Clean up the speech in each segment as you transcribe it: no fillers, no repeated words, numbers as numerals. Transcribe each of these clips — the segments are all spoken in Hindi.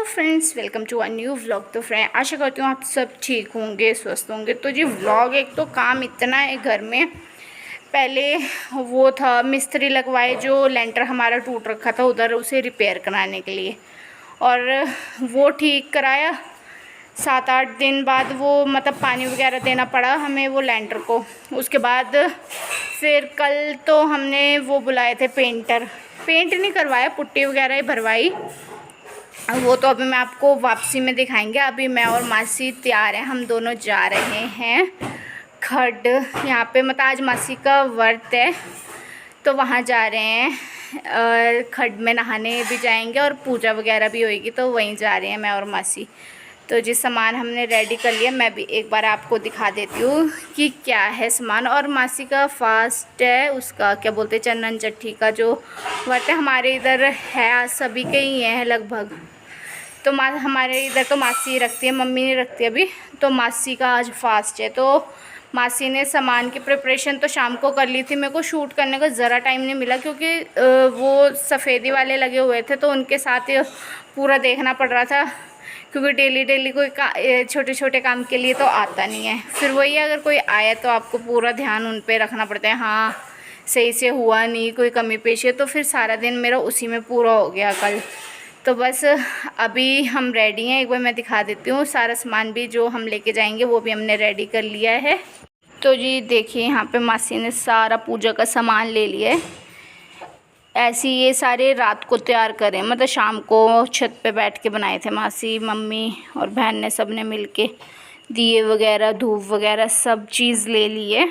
Friends, welcome to a new vlog. तो फ्रेंड, आशा करती हूँ आप सब ठीक होंगे, स्वस्थ होंगे। तो जी व्लॉग, एक तो काम इतना है घर में। पहले वो था मिस्त्री लगवाए, जो लेंटर हमारा टूट रखा था उधर, उसे रिपेयर कराने के लिए, और वो ठीक कराया। 7-8 दिन बाद वो मतलब पानी वगैरह देना पड़ा हमें वो लेंटर को। उसके बाद फिर कल तो हमने वो बुलाए थे पेंटर। पेंट नहीं करवाया, पुट्टी वगैरह ही भरवाई। वो तो अभी मैं आपको वापसी में दिखाएंगे। अभी मैं और मासी तैयार हैं, हम दोनों जा रहे हैं खड। यहाँ पे मतलब आज मासी का व्रत है, तो वहाँ जा रहे हैं। खड में नहाने भी जाएंगे और पूजा वगैरह भी होएगी, तो वहीं जा रहे हैं मैं और मासी। तो जिस सामान हमने रेडी कर लिया, मैं भी एक बार आपको दिखा देती हूँ कि क्या है सामान। और मासी का फास्ट है, उसका क्या बोलते हैं, चंदन चट्टी का जो व्रत है। हमारे इधर है, आज सभी के ही हैं लगभग। तो हमारे इधर तो मासी रखती है, मम्मी नहीं रखती अभी। तो मासी का आज फास्ट है, तो मासी ने सामान की प्रिपरेशन तो शाम को कर ली थी। मेरे को शूट करने का ज़रा टाइम नहीं मिला, क्योंकि वो सफ़ेदी वाले लगे हुए थे, तो उनके साथ पूरा देखना पड़ रहा था। क्योंकि डेली कोई छोटे छोटे काम के लिए तो आता नहीं है। फिर वही, अगर कोई आया तो आपको पूरा ध्यान उन पे रखना पड़ता है। हाँ, सही से हुआ नहीं, कोई कमी पेशी है, तो फिर सारा दिन मेरा उसी में पूरा हो गया कल। तो बस अभी हम रेडी हैं। एक बार मैं दिखा देती हूँ सारा सामान भी जो हम लेके जाएंगे, वो भी हमने रेडी कर लिया है। तो जी देखिए, यहाँ पे मासी ने सारा पूजा का सामान ले लिया है। ऐसे ये सारे रात को तैयार करें, मतलब शाम को छत पे बैठ के बनाए थे मासी, मम्मी और बहन ने, सब ने मिल के दिए वगैरह, धूप वगैरह सब चीज़ ले लिए।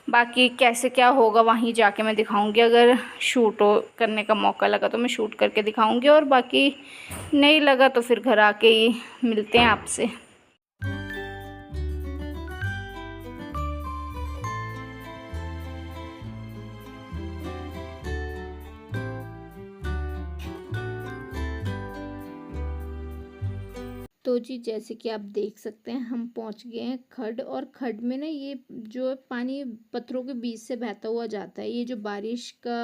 बाकी कैसे क्या होगा वहीं जाके मैं दिखाऊंगी। अगर शूट करने का मौका लगा तो मैं शूट करके दिखाऊंगी, और बाकी नहीं लगा तो फिर घर आके ही मिलते हैं आपसे। तो जी जैसे कि आप देख सकते हैं, हम पहुंच गए हैं खड। और खड में ना, ये जो पानी पत्थरों के बीच से बहता हुआ जाता है। ये जो बारिश का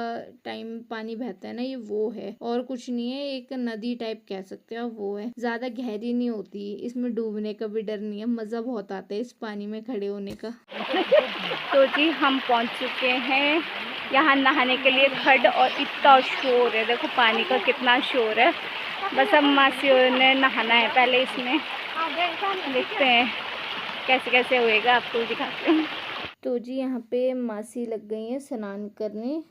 टाइम पानी बहता है ना, ये वो है, और कुछ नहीं है। एक नदी टाइप कह सकते हैं, वो है। ज्यादा गहरी नहीं होती, इसमें डूबने का भी डर नहीं है। मजा बहुत आता है इस पानी में खड़े होने का। तो जी हम पहुंच चुके हैं यहाँ नहाने के लिए खड, और इतना शोर है, देखो पानी का कितना शोर है। बस अब मासी ने नहाना है पहले इसमें, देखते हैं कैसे कैसे होएगा, आपको दिखाते हैं। तो जी यहाँ पे मासी लग गई हैं स्नान करने,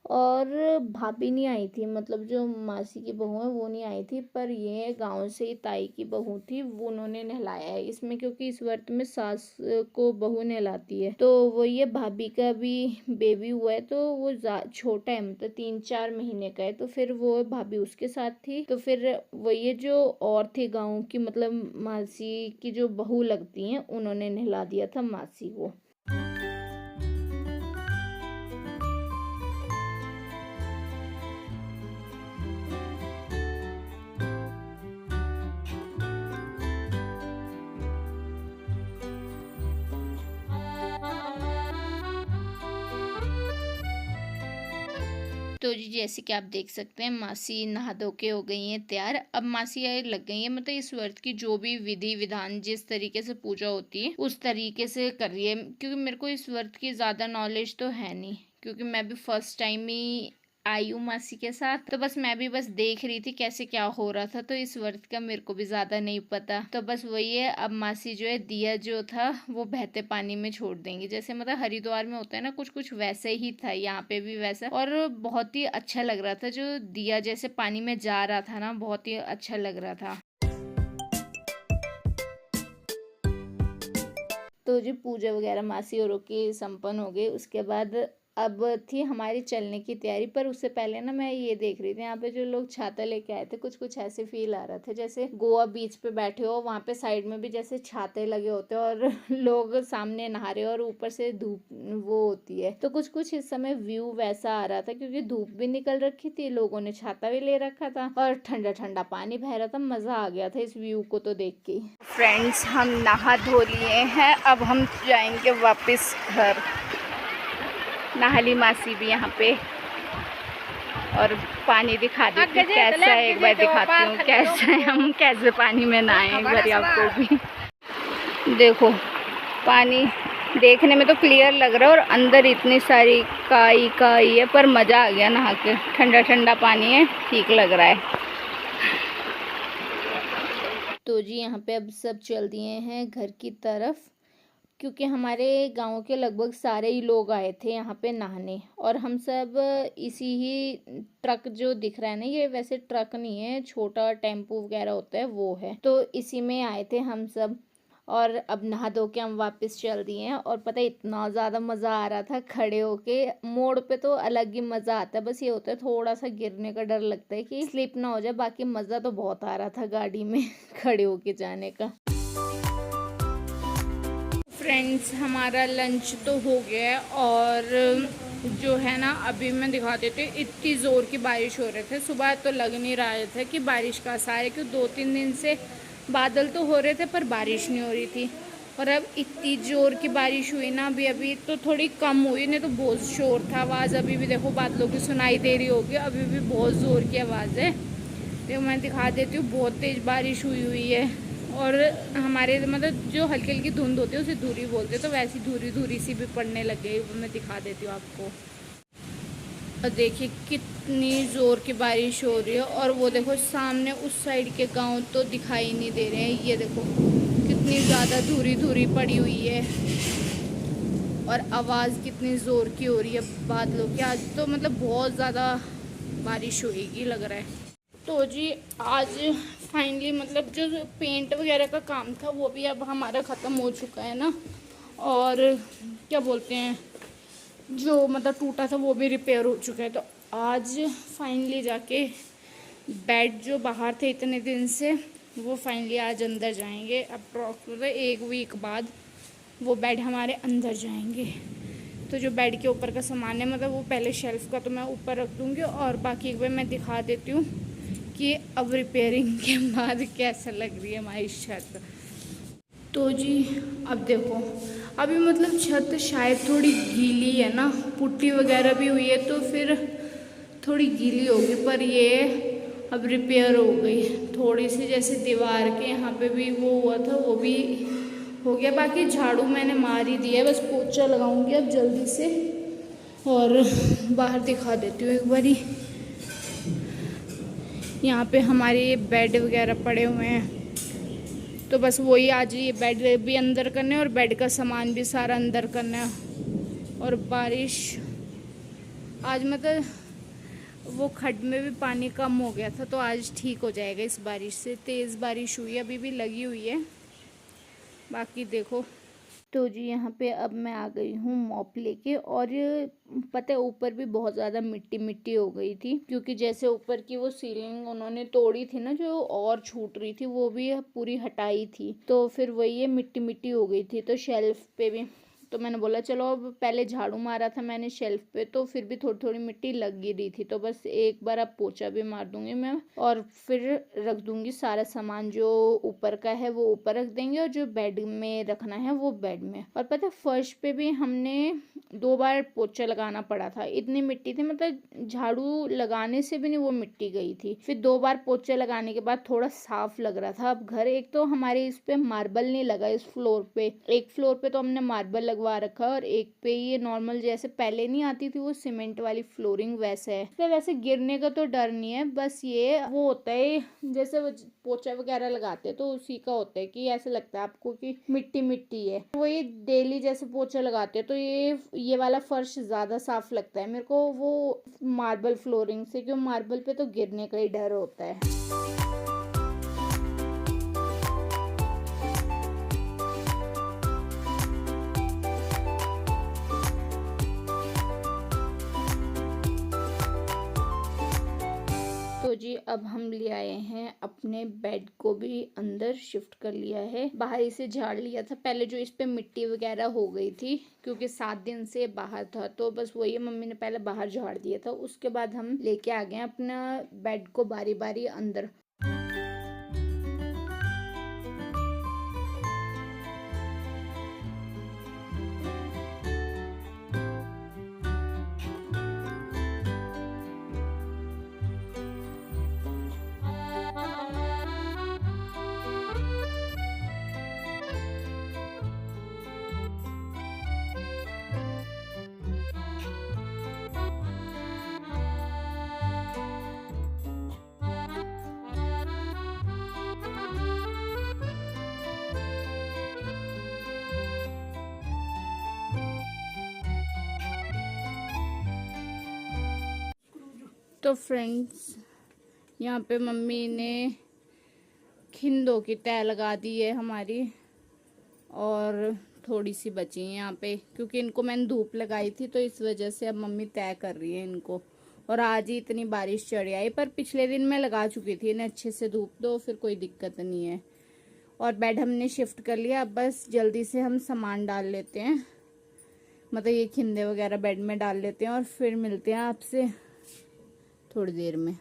और भाभी नहीं आई थी, मतलब जो मासी की बहू है वो नहीं आई थी, पर ये गांव से ही ताई की बहू थी, वो उन्होंने नहलाया है इसमें। क्योंकि इस व्रत में सास को बहू नहलाती है। तो वो ये भाभी का भी बेबी हुआ है, तो वो छोटा है, मतलब 3-4 महीने का है। तो फिर वो भाभी उसके साथ थी। तो फिर वो ये जो और थे गाँव की, मतलब मासी की जो बहू लगती हैं, उन्होंने नहला दिया था मासी को। तो जी जैसे कि आप देख सकते हैं, मासी नहा धो के हो गई हैं तैयार। अब मासी आए लग गई हैं, मतलब इस व्रत की जो भी विधि विधान, जिस तरीके से पूजा होती है उस तरीके से कर रही है। क्योंकि मेरे को इस व्रत की ज़्यादा नॉलेज तो है नहीं, क्योंकि मैं भी फर्स्ट टाइम ही आई हूँ मासी के साथ। तो बस मैं भी बस देख रही थी कैसे क्या हो रहा था। तो इस व्रत का मेरे को भी ज्यादा नहीं पता। तो बस वही है, अब मासी जो है दिया जो था वो बहते पानी में छोड़ देंगे। जैसे मतलब हरिद्वार में होता है ना, कुछ कुछ वैसे ही था यहाँ पे भी वैसा। और बहुत ही अच्छा लग रहा था, जो दिया जैसे पानी में जा रहा था ना, बहुत ही अच्छा लग रहा था। तो जो पूजा वगैरह मासी औरों की संपन्न हो गई, उसके बाद अब थी हमारी चलने की तैयारी। पर उससे पहले ना मैं ये देख रही थी, यहाँ पे जो लोग छाता लेके आए थे, कुछ कुछ ऐसे फील आ रहा था जैसे गोवा बीच पे बैठे हो, वहाँ पे साइड में भी जैसे छाते लगे होते हैं, और लोग सामने नहा रहे हो, और ऊपर से धूप वो होती है। तो कुछ कुछ इस समय व्यू वैसा आ रहा था, क्योंकि धूप भी निकल रखी थी, लोगों ने छाता भी ले रखा था, और ठंडा ठंडा पानी बह रहा था। मजा आ गया था इस व्यू को तो देख के। फ्रेंड्स, हम नहा धो लिए हैं, अब हम जाएंगे वापस घर। नाहली मासी भी यहाँ पे। और पानी दिखा देती हूँ कैसा है, एक बार दिखाती हूँ कैसा है, हम कैसे पानी में नहाए एक बार आपको भी। देखो पानी देखने में तो क्लियर लग रहा है और अंदर इतनी सारी काई काई है, पर मज़ा आ गया नहा के। ठंडा ठंडा पानी है, ठीक लग रहा है। तो जी यहाँ पे अब सब चल दिए हैं घर की तरफ, क्योंकि हमारे गांव के लगभग सारे ही लोग आए थे यहाँ पे नहाने, और हम सब इसी ही ट्रक जो दिख रहा है ना, ये वैसे ट्रक नहीं है, छोटा टेम्पो वगैरह होता है वो है, तो इसी में आए थे हम सब। और अब नहा धो के हम वापस चल दिए हैं। और पता है इतना ज़्यादा मज़ा आ रहा था खड़े होके, मोड़ पे तो अलग ही मज़ा आता है, बस ये होता है थोड़ा सा गिरने का डर लगता है कि स्लिप ना हो जाए, बाकी मज़ा तो बहुत आ रहा था गाड़ी में खड़े होके जाने का। फ्रेंड्स हमारा लंच तो हो गया है, और जो है ना अभी मैं दिखा देती हूँ, इतनी ज़ोर की बारिश हो रहे थे। सुबह तो लग नहीं रहा था कि बारिश का आसार है, क्योंकि 2-3 दिन से बादल तो हो रहे थे पर बारिश नहीं हो रही थी। और अब इतनी ज़ोर की बारिश हुई ना, अभी तो थोड़ी कम हुई, नहीं तो बहुत शोर था। आवाज़ अभी भी देखो बादलों की सुनाई दे रही होगी, अभी भी बहुत ज़ोर की आवाज़ है। तो मैं दिखा देती हूँ, बहुत तेज़ बारिश हुई है। और हमारे मतलब जो हल्की हल्की धुंध होती है उसे धूरी बोलते हैं, तो वैसी धूरी धूरी सी भी पड़ने लग गई। वो मैं दिखा देती हूँ आपको। और देखिए कितनी ज़ोर की बारिश हो रही है, और वो देखो सामने उस साइड के गांव तो दिखाई नहीं दे रहे हैं। ये देखो कितनी ज़्यादा धूरी धूरी पड़ी हुई है, और आवाज़ कितनी ज़ोर की हो रही है बादलों की। आज तो मतलब बहुत ज़्यादा बारिश होएगी लग रहा है। तो जी आज फाइनली मतलब जो पेंट वगैरह का काम था वो भी अब हमारा ख़त्म हो चुका है ना, और क्या बोलते हैं जो मतलब टूटा था वो भी रिपेयर हो चुका है। तो आज फाइनली जाके बेड जो बाहर थे इतने दिन से, वो फाइनली आज अंदर जाएंगे। अप्रॉक्सिमेटली 1 वीक बाद वो बेड हमारे अंदर जाएंगे। तो जो बेड के ऊपर का सामान है मतलब वो पहले शेल्फ़ का तो मैं ऊपर रख दूँगी, और बाकी एक बार मैं दिखा देती हूँ कि अब रिपेयरिंग के बाद कैसा लग रही है हमारी छत। तो जी अब देखो अभी मतलब छत शायद थोड़ी गीली है ना, पुट्टी वगैरह भी हुई है तो फिर थोड़ी गीली होगी, पर ये अब रिपेयर हो गई थोड़ी सी। जैसे दीवार के यहाँ पे भी वो हुआ था वो भी हो गया। बाकी झाड़ू मैंने मार ही दिया है, बस पोछा लगाऊंगी अब जल्दी से। और बाहर दिखा देती हूँ एक बारी, यहाँ पे हमारे बेड वगैरह पड़े हुए हैं, तो बस वही आज ये बेड भी अंदर करना है और बेड का सामान भी सारा अंदर करना है। और बारिश आज मतलब वो खड्ड में भी पानी कम हो गया था, तो आज ठीक हो जाएगा इस बारिश से। तेज़ बारिश हुई है, अभी भी लगी हुई है। बाकी देखो तो जी यहाँ पे अब मैं आ गई हूँ मॉप लेके, और पता है ऊपर भी बहुत ज़्यादा मिट्टी मिट्टी हो गई थी, क्योंकि जैसे ऊपर की वो सीलिंग उन्होंने तोड़ी थी ना, जो और छूट रही थी वो भी पूरी हटाई थी, तो फिर वही है मिट्टी मिट्टी हो गई थी। तो शेल्फ पे भी तो मैंने बोला चलो, अब पहले झाड़ू मारा था मैंने शेल्फ पे तो फिर भी थोड़ी थोड़ी मिट्टी लग ही रही थी, तो बस एक बार अब पोछा भी मार दूंगी मैं, और फिर रख दूंगी सारा सामान। जो ऊपर का है वो ऊपर रख देंगे, और जो बेड में रखना है वो बेड में। और पता है फर्श पे भी हमने 2 बार पोछा लगाना पड़ा था, इतनी मिट्टी थी, मतलब झाड़ू लगाने से भी नहीं वो मिट्टी गई थी। फिर 2 बार पोछा लगाने के बाद थोड़ा साफ लग रहा था अब घर। एक तो हमारे इस पे मार्बल नहीं लगा, इस फ्लोर पे, एक फ्लोर पे तो हमने मार्बल लगवा रखा है, और एक पे ये नॉर्मल जैसे पहले नहीं आती थी वो सीमेंट वाली फ्लोरिंग वैसे है। तो वैसे गिरने का तो डर नहीं है, बस ये वो होता है जैसे पोछा वगैरह लगाते हैं तो उसी का होता है कि ऐसा लगता है आपको कि मिट्टी मिट्टी है। वो ये डेली जैसे पोछा लगाते हैं तो ये वाला फर्श ज्यादा साफ लगता है मेरे को वो मार्बल फ्लोरिंग से, क्योंकि मार्बल पे तो गिरने का ही डर होता है। तो जी अब हम ले आए हैं अपने बेड को भी अंदर शिफ्ट कर लिया है, बाहर इसे झाड़ लिया था पहले जो इस पे मिट्टी वगैरह हो गई थी, क्योंकि 7 दिन से बाहर था, तो बस वही मम्मी ने पहले बाहर झाड़ दिया था। उसके बाद हम लेके आ गए अपना बेड को बारी बारी अंदर। तो फ्रेंड्स यहाँ पे मम्मी ने खिंदों की तह लगा दी है हमारी, और थोड़ी सी बची है यहाँ पे, क्योंकि इनको मैंने धूप लगाई थी तो इस वजह से अब मम्मी तय कर रही है इनको। और आज ही इतनी बारिश चढ़ आई, पर पिछले दिन मैं लगा चुकी थी इन्हें अच्छे से धूप, तो फिर कोई दिक्कत नहीं है। और बेड हमने शिफ्ट कर लिया, अब बस जल्दी से हम सामान डाल लेते हैं, मतलब ये खिंदे वगैरह बेड में डाल लेते हैं और फिर मिलते हैं आपसे थोड़ी देर में।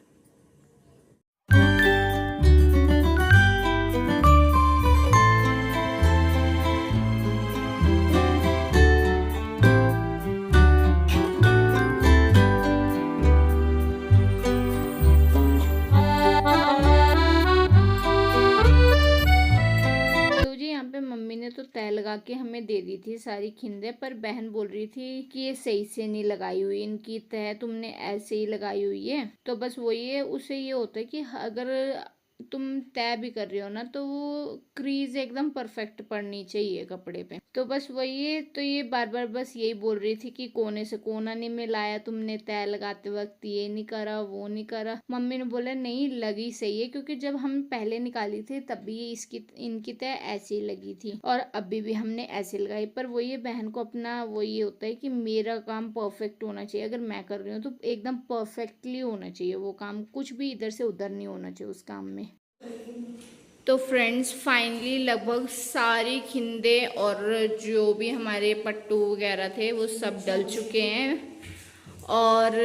मम्मी ने तो तय लगा के हमें दे दी थी सारी खिंदे, पर बहन बोल रही थी कि ये सही से नहीं लगाई हुई, इनकी तय तुमने ऐसे ही लगाई हुई है। तो बस वही है, उससे ये होता है कि अगर तुम तय भी कर रहे हो ना तो वो क्रीज एकदम परफेक्ट पड़नी चाहिए कपड़े पे। तो बस वही है, तो ये बार बार बस यही बोल रही थी कि कोने से कोना नहीं मिलाया तुमने तय लगाते वक्त, ये नहीं करा वो नहीं करा। मम्मी ने बोला नहीं लगी सही है, क्योंकि जब हम पहले निकाली थी तब भी इनकी तय ऐसी लगी थी और अभी भी हमने ऐसे लगाई। पर वही है, बहन को अपना वही होता है कि मेरा काम परफेक्ट होना चाहिए, अगर मैं कर रही हूँ तो एकदम परफेक्टली होना चाहिए वो काम, कुछ भी इधर से उधर नहीं होना चाहिए उस काम में। तो फ्रेंड्स फाइनली लगभग सारी खिंदे और जो भी हमारे पट्टू वगैरह थे वो सब डल चुके हैं, और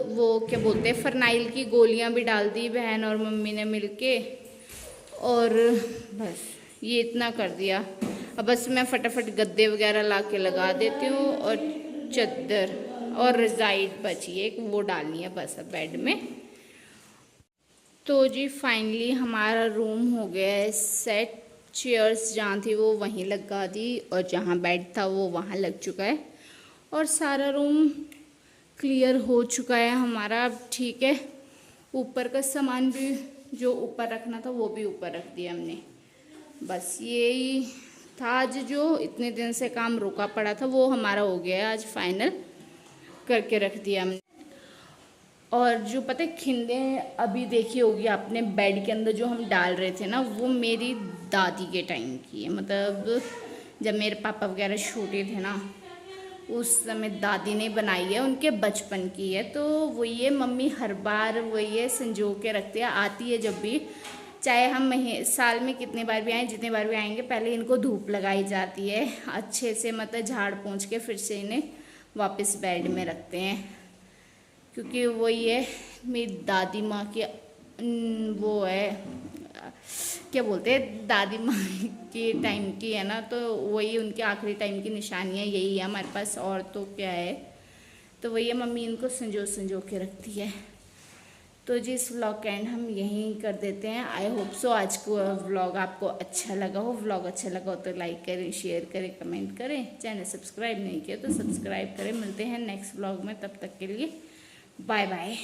वो क्या बोलते हैं फरनाइल की गोलियां भी डाल दी बहन और मम्मी ने मिलके, और बस ये इतना कर दिया। अब बस मैं फटाफट गद्दे वगैरह ला के लगा देती हूँ, और चद्दर और रजाई बची है वो डालनी है बस अब बेड में। तो जी फाइनली हमारा रूम हो गया है सेट। चेयर्स जहाँ थी वो वहीं लगा दी, और जहाँ बेड था वो वहाँ लग चुका है, और सारा रूम क्लियर हो चुका है हमारा। अब ठीक है, ऊपर का सामान भी जो ऊपर रखना था वो भी ऊपर रख दिया हमने। बस यही था आज जो इतने दिन से काम रुका पड़ा था वो हमारा हो गया है, आज फाइनल करके रख दिया हमने। और जो पता है खिंदे अभी देखी होगी आपने बेड के अंदर जो हम डाल रहे थे ना, वो मेरी दादी के टाइम की है, मतलब जब मेरे पापा वगैरह छोटे थे ना उस समय दादी ने बनाई है, उनके बचपन की है। तो वो ये मम्मी हर बार वो ये संजो के रखती है, आती है जब भी, चाहे हम साल में कितने बार भी आएँ, जितने बार भी आएंगे पहले इनको धूप लगाई जाती है अच्छे से, मतलब झाड़ पोंछ के फिर से इन्हें वापस बेड में रखते हैं, क्योंकि वो ये मेरी दादी माँ की वो है क्या बोलते हैं दादी माँ के टाइम की है ना, तो वही उनके आखिरी टाइम की निशानियाँ यही है हमारे पास, और तो क्या है। तो वही मम्मी इनको संजो के रखती है। तो जी इस व्लॉग का एंड हम यहीं कर देते हैं। आई होप सो आज को व्लॉग आपको अच्छा लगा हो। व्लॉग अच्छा लगा हो तो लाइक करें, शेयर करें, कमेंट करें। चैनल सब्सक्राइब नहीं किया तो सब्सक्राइब करें। मिलते हैं नेक्स्ट व्लॉग में, तब तक के लिए बाय बाय।